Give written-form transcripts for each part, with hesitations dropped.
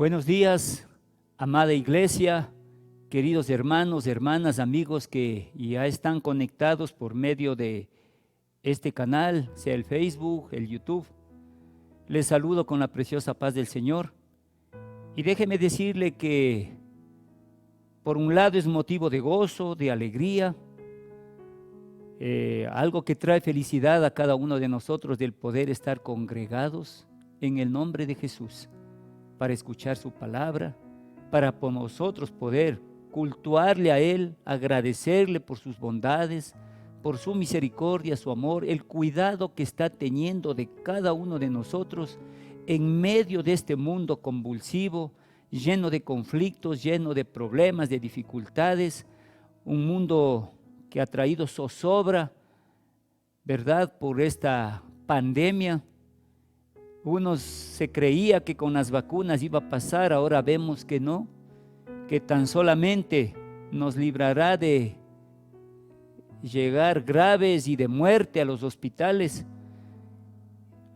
Buenos días, amada iglesia, queridos hermanos, hermanas, amigos que ya están conectados por medio de este canal, sea el Facebook, el YouTube. Les saludo con la preciosa paz del Señor y déjeme decirle que por un lado es motivo de gozo, de alegría, algo que trae felicidad a cada uno de nosotros del poder estar congregados en el nombre de Jesús para escuchar su palabra, para por nosotros poder cultuarle a Él, agradecerle por sus bondades, por su misericordia, su amor, el cuidado que está teniendo de cada uno de nosotros en medio de este mundo convulsivo, lleno de conflictos, lleno de problemas, de dificultades, un mundo que ha traído zozobra, ¿verdad?, por esta pandemia. Unos se creía que con las vacunas iba a pasar, ahora vemos que no, que tan solamente nos librará de llegar graves y de muerte a los hospitales.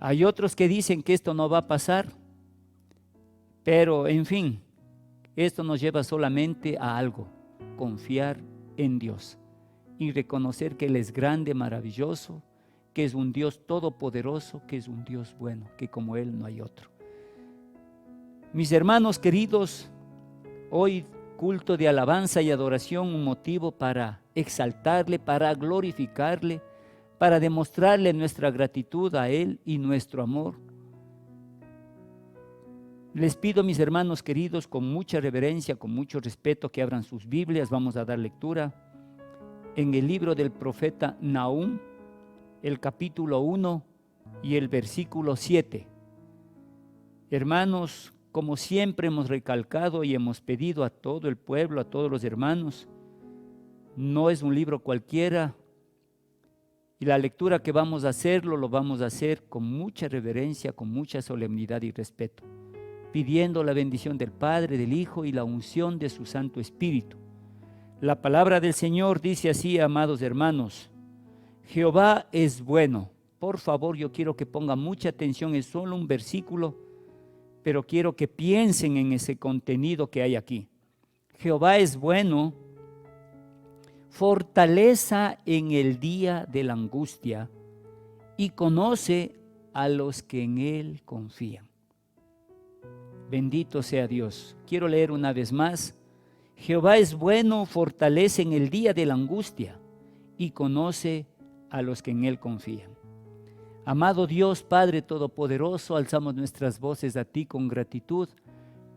Hay otros que dicen que esto no va a pasar, pero en fin, esto nos lleva solamente a algo: confiar en Dios y reconocer que Él es grande, maravilloso, que es un Dios todopoderoso, que es un Dios bueno, que como Él no hay otro. Mis hermanos queridos, hoy culto de alabanza y adoración, un motivo para exaltarle, para glorificarle, para demostrarle nuestra gratitud a Él y nuestro amor. Les pido, mis hermanos queridos, con mucha reverencia, con mucho respeto, que abran sus Biblias. Vamos a dar lectura en el libro del profeta Nahum, el capítulo 1 y el versículo 7. Hermanos, como siempre hemos recalcado y hemos pedido a todo el pueblo, a todos los hermanos, no es un libro cualquiera, y la lectura que vamos a hacerlo, lo vamos a hacer con mucha reverencia, con mucha solemnidad y respeto, pidiendo la bendición del Padre, del Hijo y la unción de su Santo Espíritu. La palabra del Señor dice así, amados hermanos: Jehová es bueno. Por favor, yo quiero que pongan mucha atención, es solo un versículo, pero quiero que piensen en ese contenido que hay aquí. Jehová es bueno, fortaleza en el día de la angustia, y conoce a los que en Él confían. Bendito sea Dios. Quiero leer una vez más. Jehová es bueno, fortalece en el día de la angustia, y conoce a los que en Él confían. Amado Dios, Padre Todopoderoso, alzamos nuestras voces a ti con gratitud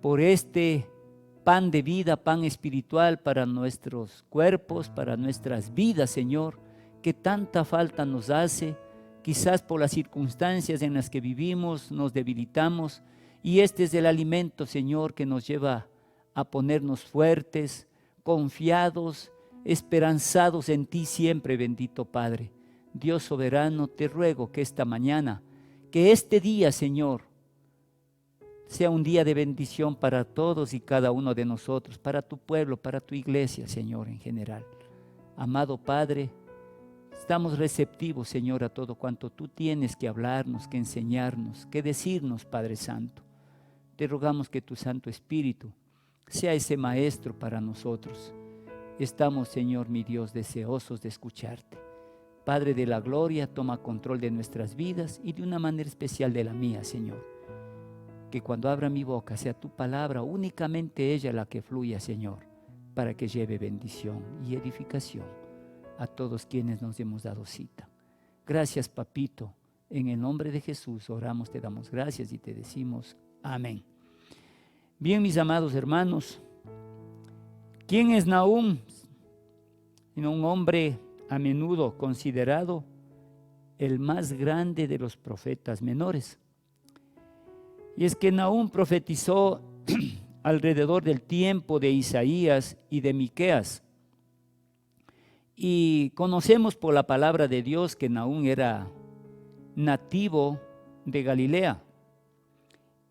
por este pan de vida, pan espiritual para nuestros cuerpos, para nuestras vidas, Señor, que tanta falta nos hace. Quizás por las circunstancias en las que vivimos nos debilitamos, y este es el alimento, Señor, que nos lleva a ponernos fuertes, confiados, esperanzados en ti siempre, bendito Padre. Dios soberano, te ruego que esta mañana, que este día, Señor, sea un día de bendición para todos y cada uno de nosotros, para tu pueblo, para tu iglesia, Señor, en general. Amado Padre, estamos receptivos, Señor, a todo cuanto tú tienes que hablarnos, que enseñarnos, que decirnos, Padre Santo. Te rogamos que tu Santo Espíritu sea ese maestro para nosotros. Estamos, Señor, mi Dios, deseosos de escucharte. Padre de la gloria, toma control de nuestras vidas y de una manera especial de la mía, Señor. Que cuando abra mi boca sea tu palabra, únicamente ella la que fluya, Señor, para que lleve bendición y edificación a todos quienes nos hemos dado cita. Gracias, Papito. En el nombre de Jesús oramos, te damos gracias y te decimos amén. Bien, mis amados hermanos, ¿quién es Nahum? Un hombre a menudo considerado el más grande de los profetas menores. Y es que Nahum profetizó alrededor del tiempo de Isaías y de Miqueas. Y conocemos por la palabra de Dios que Nahum era nativo de Galilea.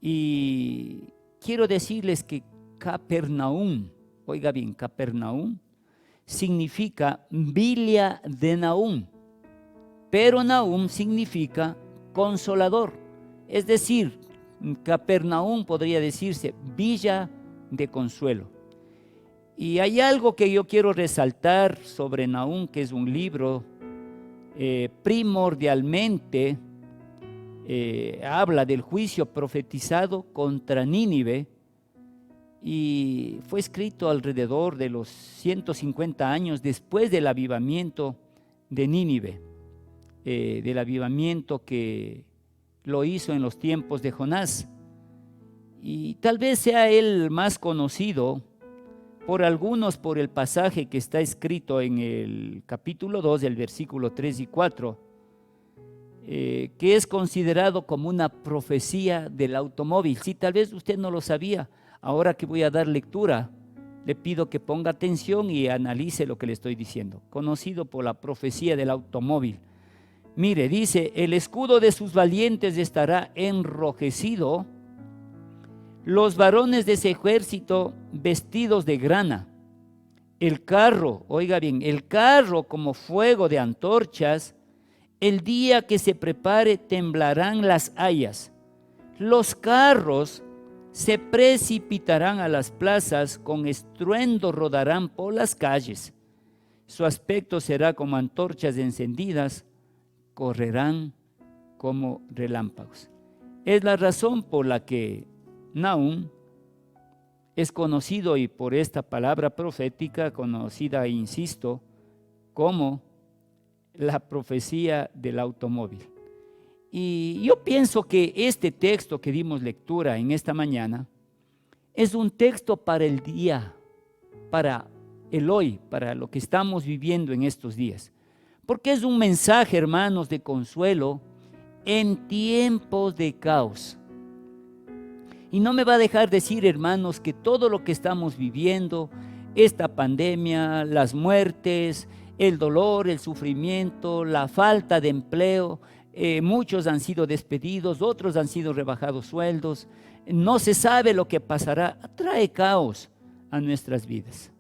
Y quiero decirles que Capernaum, oiga bien, Capernaum significa Villa de Nahum, pero Nahum significa consolador. Es decir, Capernaum podría decirse, villa de consuelo. Y hay algo que yo quiero resaltar sobre Nahum, que es un libro primordialmente habla del juicio profetizado contra Nínive, y fue escrito alrededor de los 150 años después del avivamiento de Nínive, del avivamiento que lo hizo en los tiempos de Jonás. Y tal vez sea él más conocido por algunos por el pasaje que está escrito en el capítulo 2, del versículo 3 y 4, que es considerado como una profecía del automóvil. Si tal vez usted no lo sabía, ahora que voy a dar lectura, le pido que ponga atención y analice lo que le estoy diciendo. Conocido por la profecía del automóvil. Mire, dice, el escudo de sus valientes estará enrojecido, los varones de ese ejército vestidos de grana. El carro, oiga bien, el carro como fuego de antorchas. El día que se prepare temblarán las hayas. Los carros se precipitarán a las plazas, con estruendo rodarán por las calles. Su aspecto será como antorchas encendidas, correrán como relámpagos. Es la razón por la que Nahum es conocido, y por esta palabra profética conocida, insisto, como la profecía del automóvil. Y yo pienso que este texto que dimos lectura en esta mañana es un texto para el día, para el hoy, para lo que estamos viviendo en estos días. Porque es un mensaje, hermanos, de consuelo en tiempos de caos. Y no me va a dejar decir, hermanos, que todo lo que estamos viviendo, esta pandemia, las muertes, el dolor, el sufrimiento, la falta de empleo, muchos han sido despedidos, otros han sido rebajados sueldos, no se sabe lo que pasará, trae caos a nuestras vidas.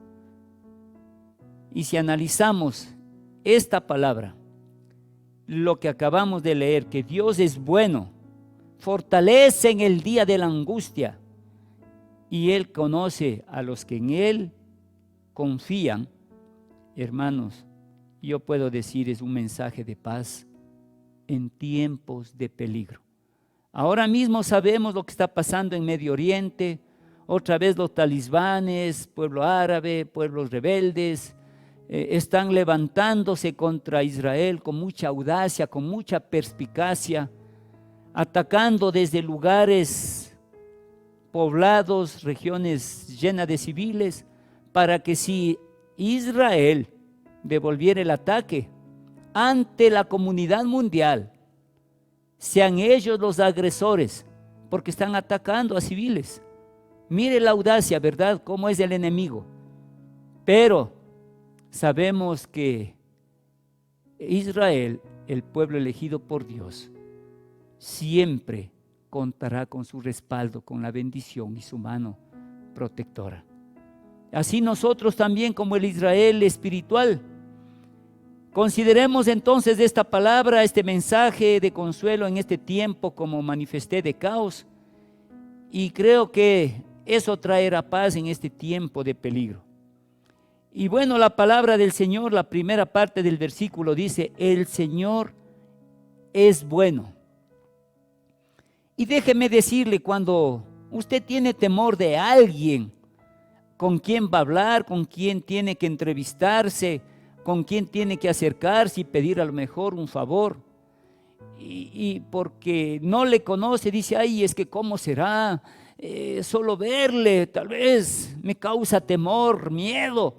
Y si analizamos esta palabra, lo que acabamos de leer, que Dios es bueno, fortalece en el día de la angustia, y Él conoce a los que en Él confían, hermanos, yo puedo decir, es un mensaje de paz en tiempos de peligro. Ahora mismo sabemos lo que está pasando en Medio Oriente, otra vez los talibanes, pueblo árabe, pueblos rebeldes, están levantándose contra Israel con mucha audacia, con mucha perspicacia, atacando desde lugares poblados, regiones llenas de civiles, para que si Israel devolviera el ataque ante la comunidad mundial, sean ellos los agresores, porque están atacando a civiles. Mire la audacia, ¿verdad? Cómo es el enemigo. Pero sabemos que Israel, el pueblo elegido por Dios, siempre contará con su respaldo, con la bendición y su mano protectora. Así nosotros también, como el Israel espiritual, consideremos entonces esta palabra, este mensaje de consuelo en este tiempo, como manifesté, de caos, y creo que eso traerá paz en este tiempo de peligro. Y bueno, la palabra del Señor, la primera parte del versículo dice, el Señor es bueno. Y déjeme decirle, cuando usted tiene temor de alguien, con quién va a hablar, con quién tiene que entrevistarse, con quién tiene que acercarse y pedir a lo mejor un favor, y porque no le conoce, dice, ay, es que cómo será, solo verle tal vez me causa temor, miedo,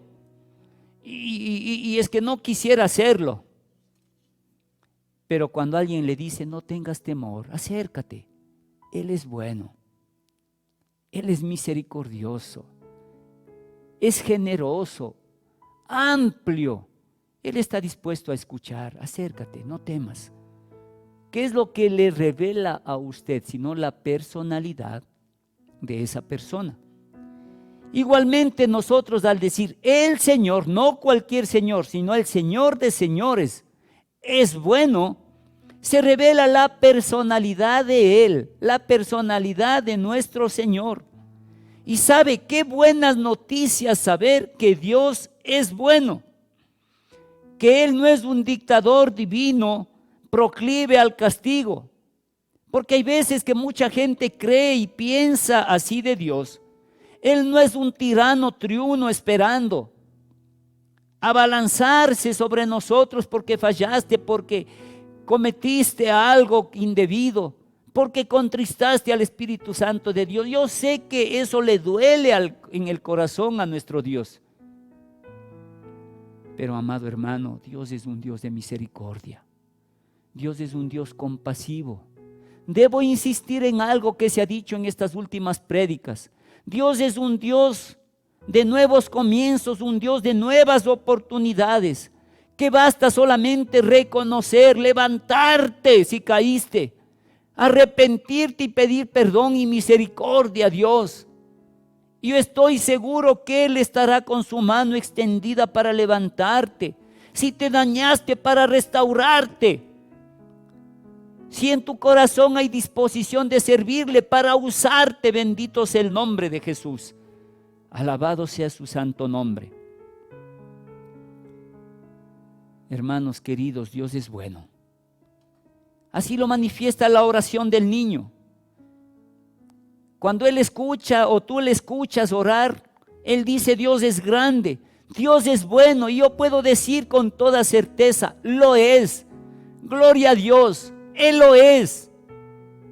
y es que no quisiera hacerlo. Pero cuando alguien le dice, no tengas temor, acércate, Él es bueno, Él es misericordioso, es generoso, amplio. Él está dispuesto a escuchar. Acércate, no temas. ¿Qué es lo que le revela a usted, sino la personalidad de esa persona? Igualmente nosotros, al decir el Señor, no cualquier Señor, sino el Señor de señores, es bueno, se revela la personalidad de Él, la personalidad de nuestro Señor. Y sabe qué buenas noticias saber que Dios es bueno, que Él no es un dictador divino proclive al castigo. Porque hay veces que mucha gente cree y piensa así de Dios. Él no es un tirano triuno esperando abalanzarse sobre nosotros porque fallaste, porque cometiste algo indebido, porque contristaste al Espíritu Santo de Dios. Yo sé que eso le duele en el corazón a nuestro Dios. Pero amado hermano, Dios es un Dios de misericordia. Dios es un Dios compasivo. Debo insistir en algo que se ha dicho en estas últimas prédicas. Dios es un Dios de nuevos comienzos, un Dios de nuevas oportunidades, que basta solamente reconocer, levantarte si caíste, arrepentirte y pedir perdón y misericordia a Dios. Yo estoy seguro que Él estará con su mano extendida para levantarte. Si te dañaste, para restaurarte. Si en tu corazón hay disposición de servirle, para usarte, bendito sea el nombre de Jesús. Alabado sea su santo nombre. Hermanos queridos, Dios es bueno. Así lo manifiesta la oración del niño. Cuando él escucha o tú le escuchas orar, él dice: Dios es grande, Dios es bueno. Y yo puedo decir con toda certeza: lo es. Gloria a Dios, Él lo es.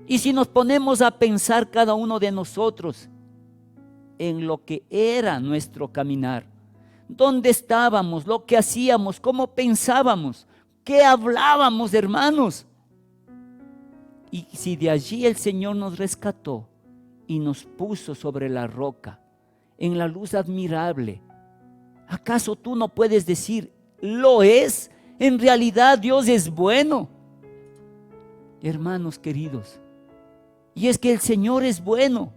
Y si nos ponemos a pensar cada uno de nosotros en lo que era nuestro caminar, dónde estábamos, lo que hacíamos, cómo pensábamos, qué hablábamos, hermanos. Y si de allí el Señor nos rescató y nos puso sobre la roca, en la luz admirable, ¿acaso tú no puedes decir: lo es? En realidad Dios es bueno. Hermanos queridos, y es que el Señor es bueno.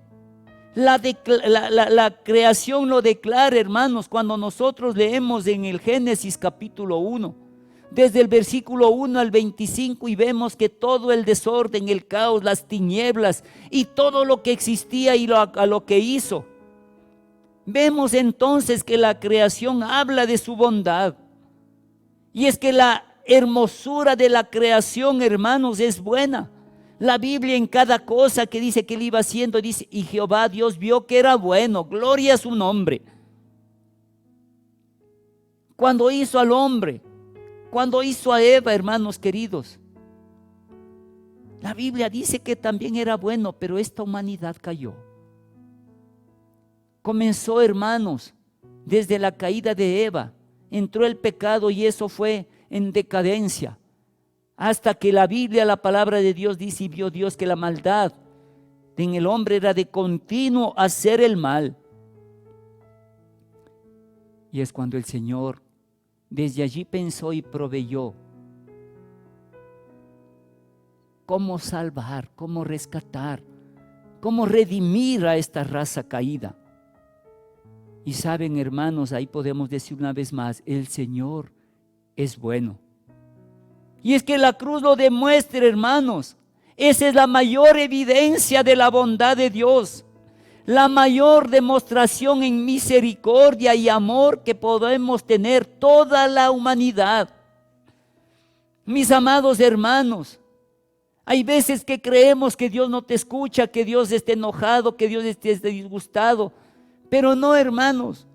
La creación lo declara, hermanos, cuando nosotros leemos en el Génesis capítulo 1, desde el versículo 1 al 25, y vemos que todo el desorden, el caos, las tinieblas y todo lo que existía y a lo que hizo. Vemos entonces que la creación habla de su bondad. Y es que la hermosura de la creación, hermanos, es buena. La Biblia en cada cosa que dice que él iba haciendo, dice: y Jehová Dios vio que era bueno, gloria a su nombre. Cuando hizo al hombre, cuando hizo a Eva, hermanos queridos, la Biblia dice que también era bueno, pero esta humanidad cayó. Comenzó, hermanos, desde la caída de Eva, entró el pecado y eso fue en decadencia. Hasta que la Biblia, la palabra de Dios dice: y vio Dios que la maldad en el hombre era de continuo hacer el mal. Y es cuando el Señor desde allí pensó y proveyó cómo salvar, cómo rescatar, cómo redimir a esta raza caída. Y saben, hermanos, ahí podemos decir una vez más: el Señor es bueno. Y es que la cruz lo demuestra, hermanos. Esa es la mayor evidencia de la bondad de Dios, la mayor demostración en misericordia y amor que podemos tener toda la humanidad. Mis amados hermanos, hay veces que creemos que Dios no te escucha, que Dios esté enojado, que Dios esté disgustado, pero no, hermanos.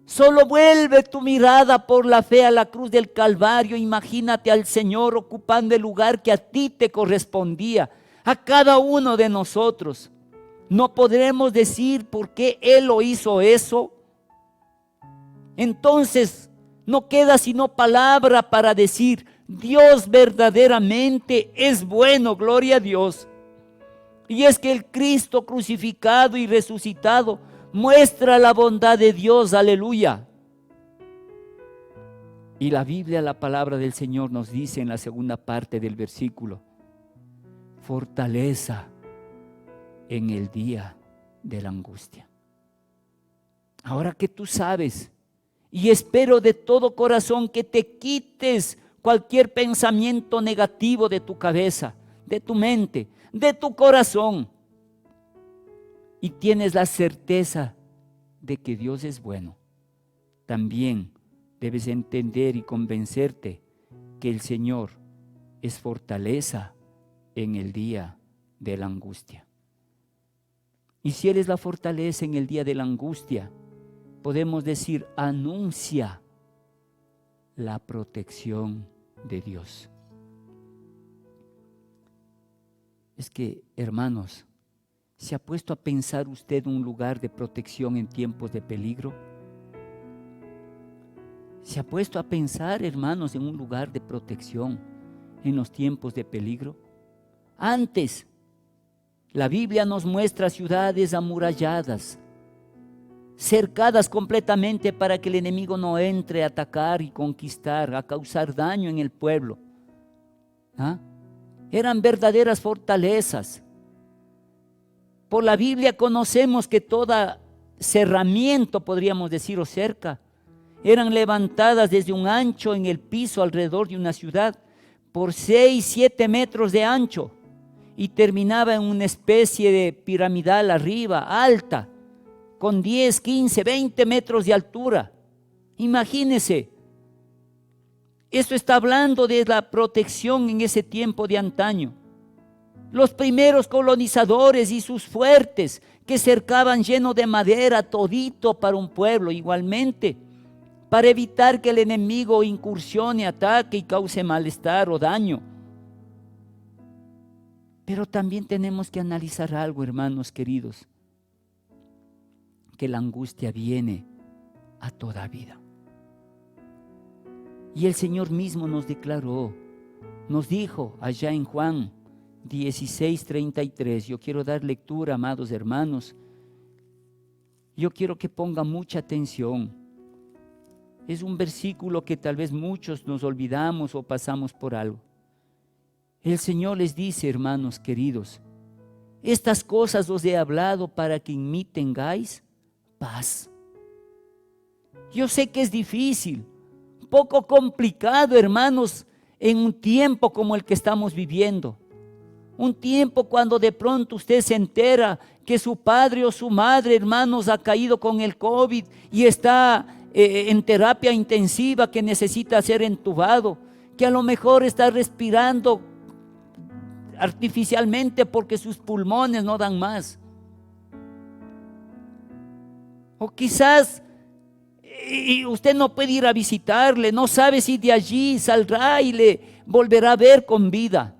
Solo vuelve tu mirada por la fe a la cruz del Calvario. Imagínate al Señor ocupando el lugar que a ti te correspondía, a cada uno de nosotros. No podremos decir por qué Él lo hizo eso. Entonces no queda sino palabra para decir: Dios verdaderamente es bueno, gloria a Dios. Y es que el Cristo crucificado y resucitado muestra la bondad de Dios, aleluya. Y la Biblia, la palabra del Señor nos dice en la segunda parte del versículo: fortaleza en el día de la angustia. Ahora que tú sabes, y espero de todo corazón que te quites cualquier pensamiento negativo de tu cabeza, de tu mente, de tu corazón. Y tienes la certeza de que Dios es bueno. También debes entender y convencerte que el Señor es fortaleza en el día de la angustia. Y si Él es la fortaleza en el día de la angustia, podemos decir, anuncia la protección de Dios. Es que, hermanos, ¿se ha puesto a pensar usted un lugar de protección en tiempos de peligro? ¿Se ha puesto a pensar, hermanos, en un lugar de protección en los tiempos de peligro? Antes, la Biblia nos muestra ciudades amuralladas, cercadas completamente para que el enemigo no entre a atacar y conquistar, a causar daño en el pueblo. Eran verdaderas fortalezas. Por la Biblia conocemos que toda cerramiento, podríamos decir, o cerca, eran levantadas desde un ancho en el piso alrededor de una ciudad por 6-7 metros de ancho y terminaba en una especie de piramidal arriba, alta, con 10, 15, 20 metros de altura. Imagínense, esto está hablando de la protección en ese tiempo de antaño. Los primeros colonizadores y sus fuertes que cercaban lleno de madera todito para un pueblo, igualmente, para evitar que el enemigo incursione, ataque y cause malestar o daño. Pero también tenemos que analizar algo, hermanos queridos, que la angustia viene a toda vida. Y el Señor mismo nos declaró, nos dijo allá en Juan 16:33, yo quiero dar lectura, amados hermanos, yo quiero que pongan mucha atención. Es un versículo que tal vez muchos nos olvidamos o pasamos por algo. El Señor les dice, hermanos queridos, estas cosas os he hablado para que en mí tengáis paz. Yo sé que es difícil, un poco complicado, hermanos, en un tiempo como el que estamos viviendo. Un tiempo cuando de pronto usted se entera que su padre o su madre, hermanos, ha caído con el COVID y está en terapia intensiva, que necesita ser entubado, que a lo mejor está respirando artificialmente porque sus pulmones no dan más. O quizás y usted no puede ir a visitarle, no sabe si de allí saldrá y le volverá a ver con vida.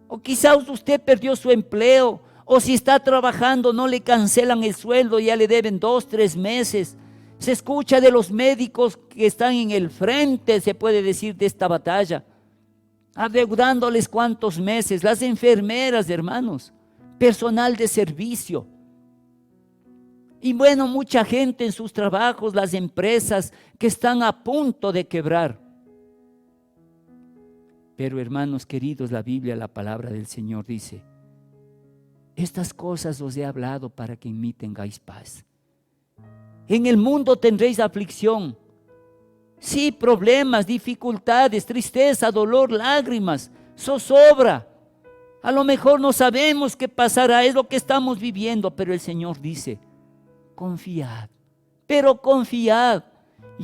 O quizás usted perdió su empleo, o si está trabajando no le cancelan el sueldo, ya le deben 2-3 meses. Se escucha de los médicos que están en el frente, se puede decir, de esta batalla, adeudándoles cuántos meses, las enfermeras, hermanos, personal de servicio. Y bueno, mucha gente en sus trabajos, las empresas que están a punto de quebrar. Pero hermanos queridos, la Biblia, la palabra del Señor dice, estas cosas os he hablado para que en mí tengáis paz. En el mundo tendréis aflicción. Sí, problemas, dificultades, tristeza, dolor, lágrimas, zozobra. A lo mejor no sabemos qué pasará, es lo que estamos viviendo, pero el Señor dice, confiad, pero confiad,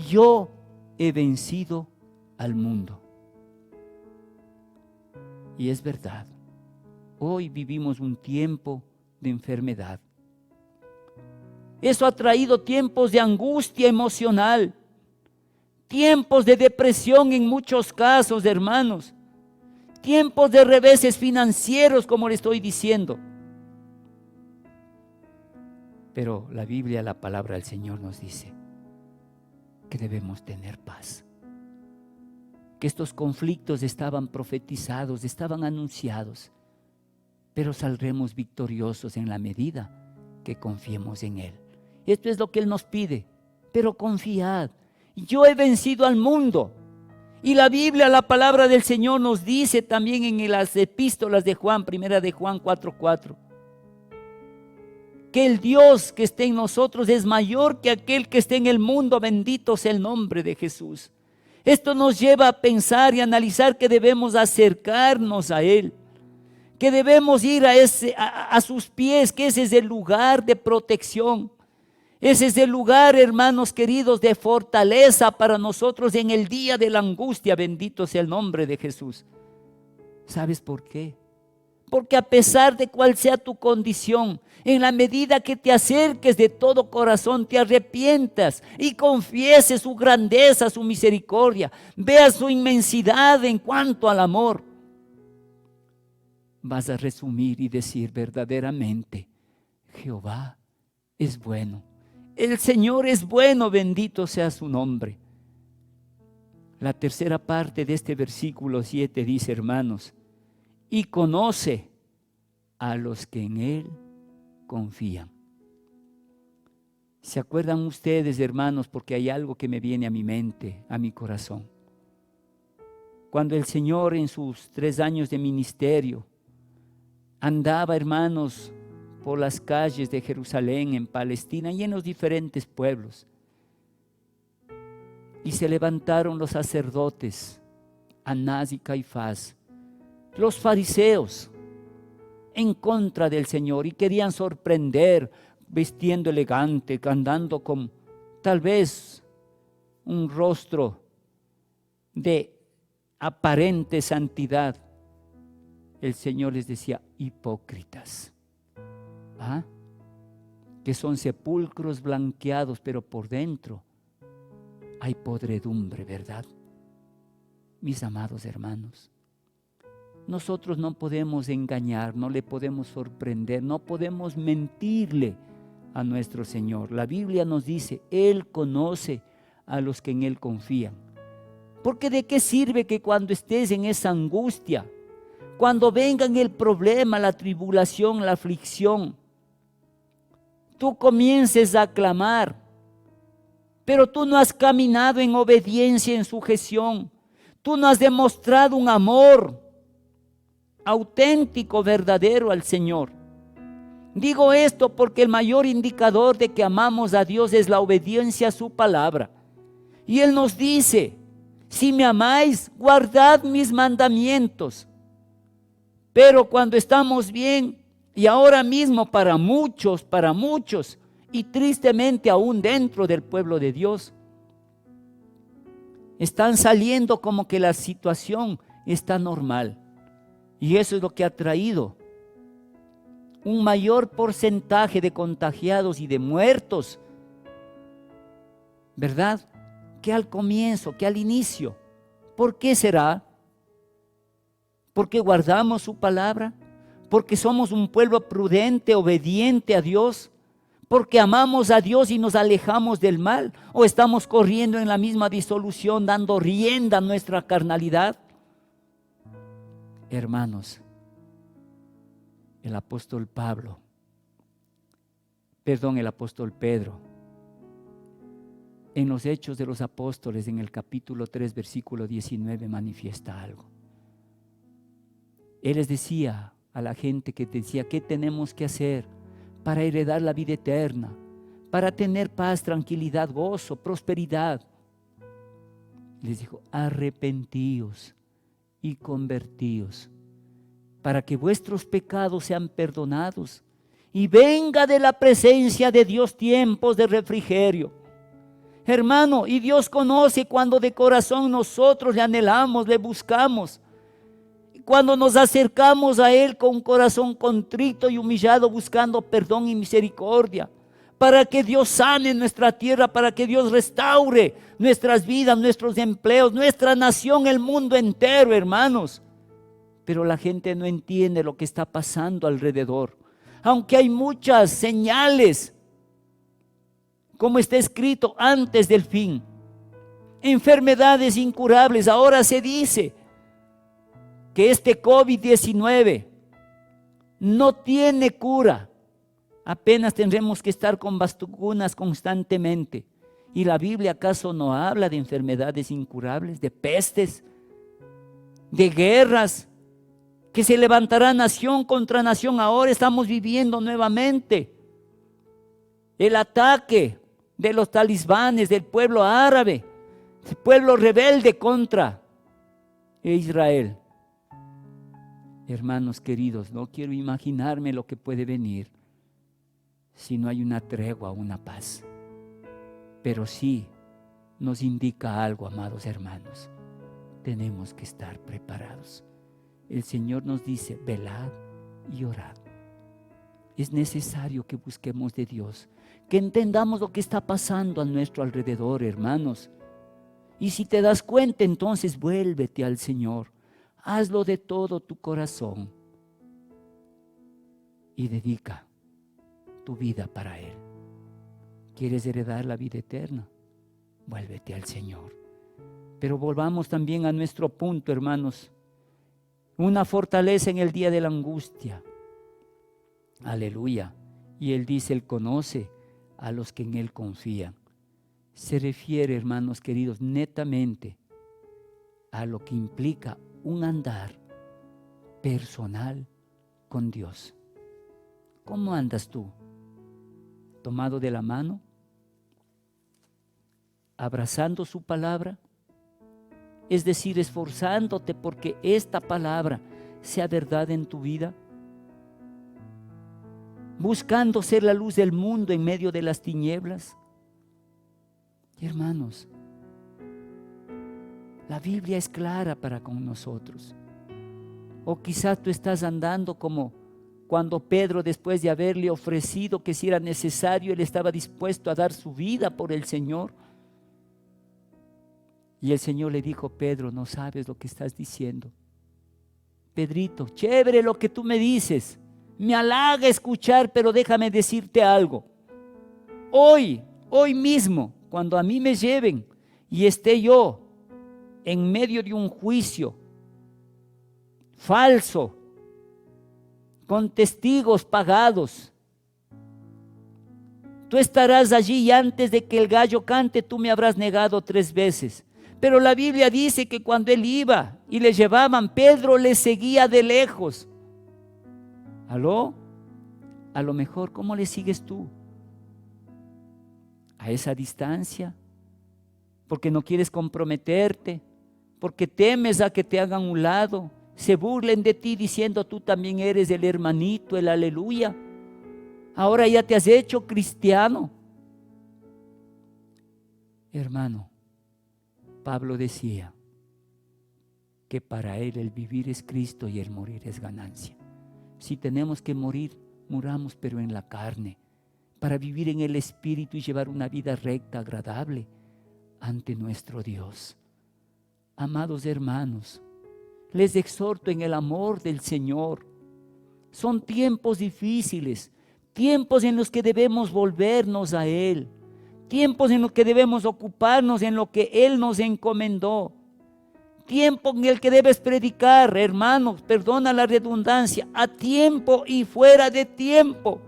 yo he vencido al mundo. Y es verdad, hoy vivimos un tiempo de enfermedad. Eso ha traído tiempos de angustia emocional, tiempos de depresión en muchos casos, hermanos, tiempos de reveses financieros, como le estoy diciendo. Pero la Biblia, la palabra del Señor nos dice que debemos tener paz. Que estos conflictos estaban profetizados, estaban anunciados, pero saldremos victoriosos en la medida que confiemos en Él. Esto es lo que Él nos pide, pero confiad. Yo he vencido al mundo. Y la Biblia, la palabra del Señor nos dice también en las epístolas de Juan, primera de Juan 4:4, que el Dios que esté en nosotros es mayor que aquel que esté en el mundo. Bendito sea el nombre de Jesús. Esto nos lleva a pensar y analizar que debemos acercarnos a Él, que debemos ir a sus pies, que ese es el lugar de protección. Ese es el lugar, hermanos queridos, de fortaleza para nosotros en el día de la angustia. Bendito sea el nombre de Jesús. ¿Sabes por qué? Porque a pesar de cuál sea tu condición, en la medida que te acerques de todo corazón, te arrepientas y confieses su grandeza, su misericordia, veas su inmensidad en cuanto al amor, vas a resumir y decir verdaderamente: Jehová es bueno. El Señor es bueno, bendito sea su nombre. La tercera parte de este versículo 7 dice, hermanos, y conoce a los que en Él confían. ¿Se acuerdan ustedes, hermanos? Porque hay algo que me viene a mi mente, a mi corazón. Cuando el Señor en sus 3 años de ministerio andaba, hermanos, por las calles de Jerusalén, en Palestina y en los diferentes pueblos, y se levantaron los sacerdotes, Anás y Caifás, los fariseos, en contra del Señor, y querían sorprender, vistiendo elegante, andando con tal vez un rostro de aparente santidad. El Señor les decía: hipócritas, que son sepulcros blanqueados, pero por dentro hay podredumbre, ¿verdad? Mis amados hermanos, nosotros no podemos engañar, no le podemos sorprender, no podemos mentirle a nuestro Señor. La Biblia nos dice: Él conoce a los que en Él confían. Porque ¿de qué sirve que cuando estés en esa angustia, cuando vengan el problema, la tribulación, la aflicción, tú comiences a clamar, pero tú no has caminado en obediencia, en sujeción, tú no has demostrado un amor auténtico, verdadero al Señor? Digo esto porque el mayor indicador de que amamos a Dios es la obediencia a su palabra. Y Él nos dice: si me amáis, guardad mis mandamientos. Pero cuando estamos bien, y ahora mismo para muchos, y tristemente aún dentro del pueblo de Dios, están saliendo como que la situación está normal. Y eso es lo que ha traído un mayor porcentaje de contagiados y de muertos, ¿verdad?, que al comienzo, que al inicio. ¿Por qué será? ¿Porque guardamos su palabra? ¿Porque somos un pueblo prudente, obediente a Dios? ¿Porque amamos a Dios y nos alejamos del mal? ¿O estamos corriendo en la misma disolución, dando rienda a nuestra carnalidad? Hermanos, el apóstol Pedro, en los Hechos de los Apóstoles, en el capítulo 3, versículo 19, manifiesta algo. Él les decía a la gente que decía: ¿qué tenemos que hacer para heredar la vida eterna? Para tener paz, tranquilidad, gozo, prosperidad. Les dijo: arrepentíos y convertíos, para que vuestros pecados sean perdonados y venga de la presencia de Dios tiempos de refrigerio. Hermano, y Dios conoce cuando de corazón nosotros le anhelamos, le buscamos. Cuando nos acercamos a Él con un corazón contrito y humillado, buscando perdón y misericordia, para que Dios sane nuestra tierra, para que Dios restaure nuestras vidas, nuestros empleos, nuestra nación, el mundo entero, hermanos. Pero la gente no entiende lo que está pasando alrededor. Aunque hay muchas señales, como está escrito, antes del fin. Enfermedades incurables. Ahora se dice que este COVID-19 no tiene cura. Apenas tendremos que estar con vacunas constantemente. ¿Y la Biblia acaso no habla de enfermedades incurables, de pestes, de guerras, que se levantará nación contra nación? Ahora estamos viviendo nuevamente el ataque de los talibanes, del pueblo árabe, pueblo rebelde contra Israel. Hermanos queridos, no quiero imaginarme lo que puede venir si no hay una tregua, una paz. Pero sí nos indica algo, amados hermanos. Tenemos que estar preparados. El Señor nos dice, velad y orad. Es necesario que busquemos de Dios, que entendamos lo que está pasando a nuestro alrededor, hermanos. Y si te das cuenta, entonces vuélvete al Señor. Hazlo de todo tu corazón y dedica tu vida para Él. ¿Quieres heredar la vida eterna? Vuélvete al Señor. Pero volvamos también a nuestro punto, hermanos. Una fortaleza en el día de la angustia. Aleluya. Y Él dice, Él conoce a los que en Él confían. Se refiere, hermanos queridos, netamente a lo que implica un andar personal con Dios. ¿Cómo andas tú? ¿Tomado de la mano? ¿Abrazando su palabra? Es decir, esforzándote porque esta palabra sea verdad en tu vida. Buscando ser la luz del mundo en medio de las tinieblas. Hermanos, la Biblia es clara para con nosotros. O quizás tú estás andando como cuando Pedro, después de haberle ofrecido que si era necesario, él estaba dispuesto a dar su vida por el Señor. Y el Señor le dijo, Pedro, no sabes lo que estás diciendo. Pedrito, chévere lo que tú me dices. Me halaga escuchar, pero déjame decirte algo. Hoy mismo, cuando a mí me lleven y esté yo en medio de un juicio falso, con testigos pagados, tú estarás allí y antes de que el gallo cante, tú me habrás negado 3 veces. Pero la Biblia dice que cuando él iba y le llevaban, Pedro le seguía de lejos. ¿Aló? A lo mejor, ¿cómo le sigues tú? A esa distancia, porque no quieres comprometerte, porque temes a que te hagan un lado, se burlen de ti diciendo tú también eres el hermanito, el aleluya. Ahora ya te has hecho cristiano. Hermano, Pablo decía que para él el vivir es Cristo y el morir es ganancia. Si tenemos que morir, muramos pero en la carne, para vivir en el Espíritu y llevar una vida recta, agradable ante nuestro Dios. Amados hermanos, les exhorto en el amor del Señor. Son tiempos difíciles, tiempos en los que debemos volvernos a Él, tiempos en los que debemos ocuparnos en lo que Él nos encomendó, tiempo en el que debes predicar, hermanos, perdona la redundancia, a tiempo y fuera de tiempo.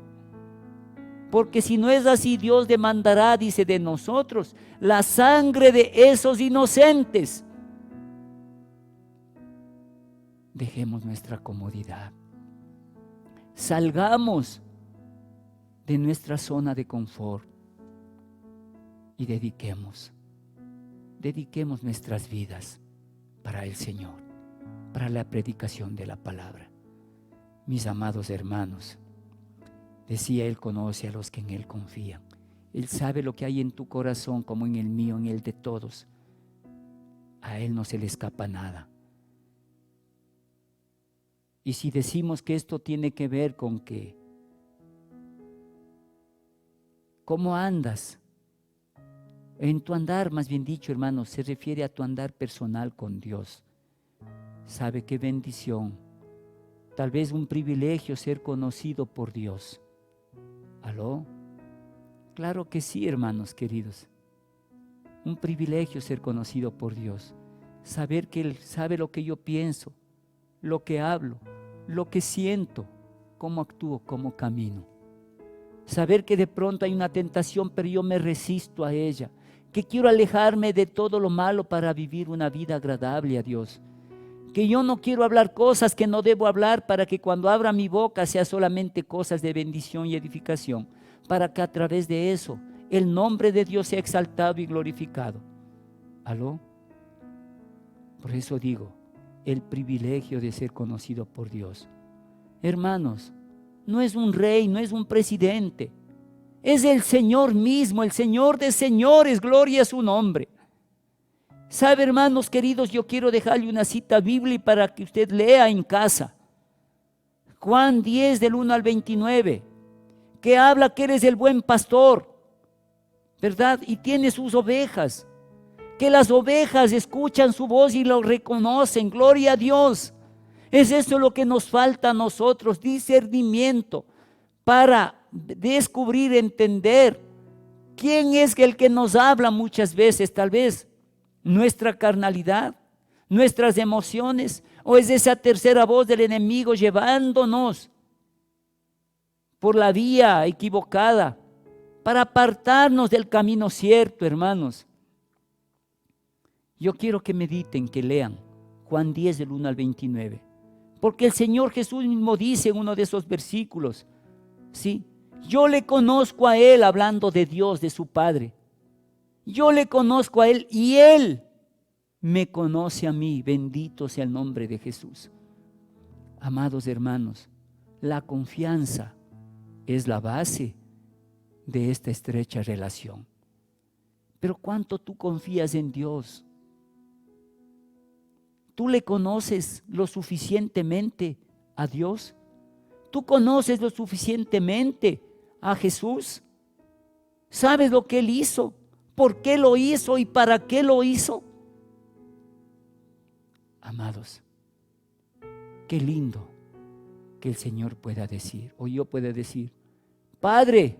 Porque si no es así, Dios demandará, dice, de nosotros la sangre de esos inocentes. Dejemos nuestra comodidad. Salgamos de nuestra zona de confort y dediquemos nuestras vidas para el Señor, para la predicación de la palabra. Mis amados hermanos, decía, Él conoce a los que en Él confían. Él sabe lo que hay en tu corazón como en el mío, en el de todos. A Él no se le escapa nada. Y si decimos que esto tiene que ver con que, ¿cómo andas? En tu andar, más bien dicho, hermanos, se refiere a tu andar personal con Dios. ¿Sabe qué bendición? Tal vez un privilegio ser conocido por Dios. ¿Aló? Claro que sí, hermanos queridos. Un privilegio ser conocido por Dios. Saber que Él sabe lo que yo pienso, lo que hablo, lo que siento, cómo actúo, cómo camino. Saber que de pronto hay una tentación, pero yo me resisto a ella. Que quiero alejarme de todo lo malo para vivir una vida agradable a Dios. Que yo no quiero hablar cosas que no debo hablar para que cuando abra mi boca sea solamente cosas de bendición y edificación. Para que a través de eso el nombre de Dios sea exaltado y glorificado. ¿Aló? Por eso digo, el privilegio de ser conocido por Dios. Hermanos, no es un rey, no es un presidente, es el Señor mismo, el Señor de señores, gloria a su nombre. ¿Sabe, hermanos queridos? Yo quiero dejarle una cita bíblica para que usted lea en casa. Juan 10 del 1 al 29, que habla que Él es el buen pastor, ¿verdad? Y tiene sus ovejas, que las ovejas escuchan su voz y lo reconocen, gloria a Dios. Es eso lo que nos falta a nosotros, discernimiento para descubrir, entender quién es el que nos habla muchas veces, tal vez nuestra carnalidad, nuestras emociones, o es esa tercera voz del enemigo llevándonos por la vía equivocada para apartarnos del camino cierto, hermanos. Yo quiero que mediten, que lean Juan 10 del 1 al 29, porque el Señor Jesús mismo dice en uno de esos versículos, ¿sí? Yo le conozco a Él, hablando de Dios, de su Padre. Yo le conozco a Él y Él me conoce a mí. Bendito sea el nombre de Jesús. Amados hermanos, la confianza es la base de esta estrecha relación. Pero ¿cuánto tú confías en Dios? ¿Tú le conoces lo suficientemente a Dios? ¿Tú conoces lo suficientemente a Jesús? ¿Sabes lo que Él hizo? ¿Por qué lo hizo y para qué lo hizo? Amados, qué lindo que el Señor pueda decir, o yo pueda decir, Padre,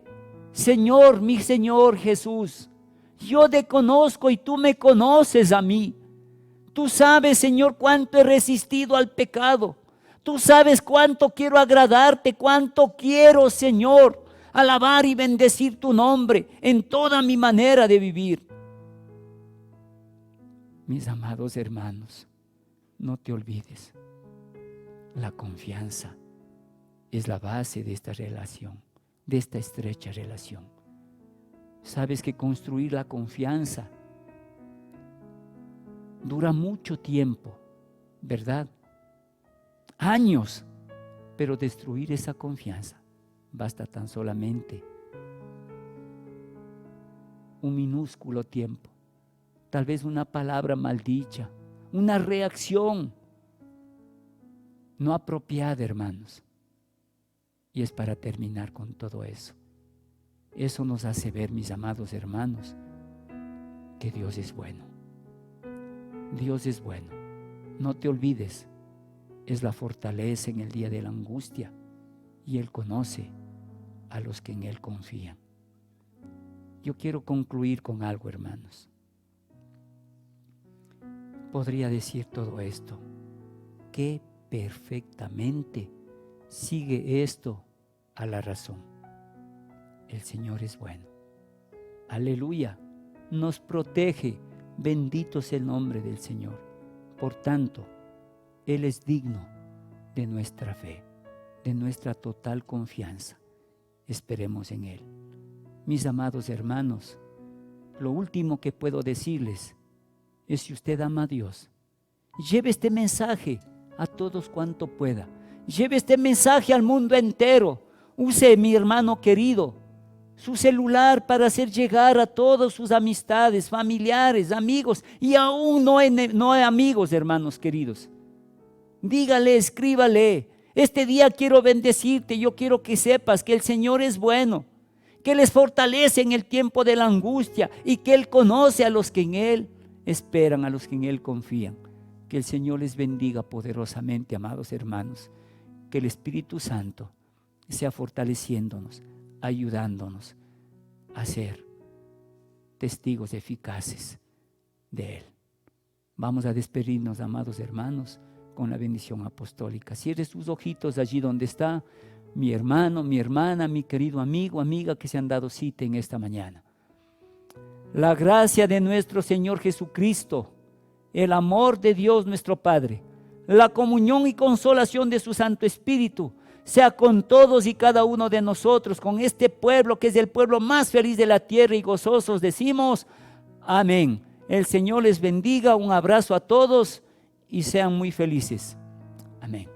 Señor, mi Señor Jesús, yo te conozco y tú me conoces a mí. Tú sabes, Señor, cuánto he resistido al pecado. Tú sabes cuánto quiero agradarte, cuánto quiero, Señor, alabar y bendecir tu nombre en toda mi manera de vivir. Mis amados hermanos, no te olvides, la confianza es la base de esta relación, de esta estrecha relación. Sabes que construir la confianza dura mucho tiempo, ¿verdad? Años, pero destruir esa confianza basta tan solamente un minúsculo tiempo, tal vez una palabra maldicha, una reacción no apropiada, hermanos. Y es para terminar con todo eso. Eso nos hace ver, mis amados hermanos, que Dios es bueno. Dios es bueno. No te olvides, es la fortaleza en el día de la angustia y Él conoce a los que en Él confían. Yo quiero concluir con algo, hermanos. Podría decir todo esto, que perfectamente sigue esto a la razón. El Señor es bueno. Aleluya. Nos protege. Bendito sea el nombre del Señor. Por tanto, Él es digno de nuestra fe, de nuestra total confianza. Esperemos en Él. Mis amados hermanos, lo último que puedo decirles es: si usted ama a Dios, lleve este mensaje a todos cuanto pueda. Lleve este mensaje al mundo entero. Use, mi hermano querido, su celular para hacer llegar a todas sus amistades, familiares, amigos, y aún no amigos, hermanos queridos. Dígale, escríbale: este día quiero bendecirte, yo quiero que sepas que el Señor es bueno, que Él les fortalece en el tiempo de la angustia y que Él conoce a los que en Él esperan, a los que en Él confían. Que el Señor les bendiga poderosamente, amados hermanos. Que el Espíritu Santo sea fortaleciéndonos, ayudándonos a ser testigos eficaces de Él. Vamos a despedirnos, amados hermanos, con la bendición apostólica. Cierre sus ojitos allí donde está mi hermano, mi hermana, mi querido amigo, amiga que se han dado cita en esta mañana. La gracia de nuestro Señor Jesucristo, el amor de Dios nuestro Padre, la comunión y consolación de su Santo Espíritu, sea con todos y cada uno de nosotros, con este pueblo que es el pueblo más feliz de la tierra, y gozosos decimos amén. El Señor les bendiga. Un abrazo a todos y sean muy felices. Amén.